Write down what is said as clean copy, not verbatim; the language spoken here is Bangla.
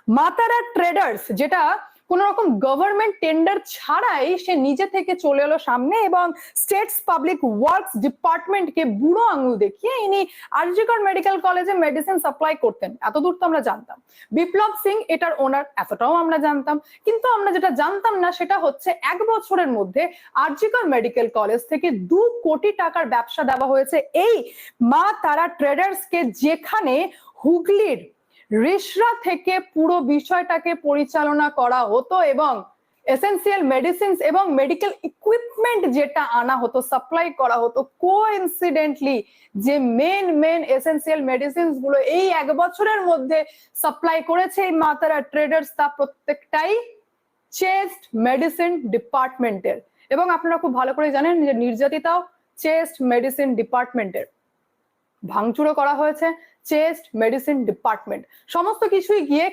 মা তারা ট্রেডার্স, যেটা কোন রকম গভর্নমেন্ট টেন্ডার ছাড়াই সে নিজে থেকে চলে এলো সামনে এবং স্টেটস পাবলিক ওয়ার্কস ডিপার্টমেন্টকে বুড়ো আঙুল দেখিয়ে ইনি আরজিকর মেডিকেল কলেজে মেডিসিন সাপ্লাই করতেন, এতদূর তো আমরা জানতাম। বিপ্লব সিং এটার ওনার, এতটাও আমরা জানতাম। কিন্তু আমরা যেটা জানতাম না সেটা হচ্ছে 1 বছরের মধ্যে আরজিকর মেডিকেল কলেজ থেকে 2 কোটি টাকার ব্যবসা দেওয়া হয়েছে এই মা তারা ট্রেডার্সকে, যেখানে হুগলির রিসরা থেকে পুরো বিষয়টাকে পরিচালনা করা হতো এবং এসেন্সিয়াল মেডিসিনস এবং মেডিকেল ইকুইপমেন্ট যেটা আনা হতো, সাপ্লাই করা হতো, কোইনসিডেন্টলি যে মেন এসেন্সিয়াল মেডিসিনস গুলো এই 1 বছরের মধ্যে সাপ্লাই করেছে এই মা তারা ট্রেডার্স, তা প্রত্যেকটাই চেস্ট মেডিসিন ডিপার্টমেন্টের। এবং আপনারা খুব ভালো করে জানেন যে নির্যাতিতাও চেস্ট মেডিসিন ডিপার্টমেন্টের, ভাঙচুরও করা হয়েছে চেস্ট মেডিসিন ডিপার্টমেন্ট, সমস্ত কিছুই গিয়ে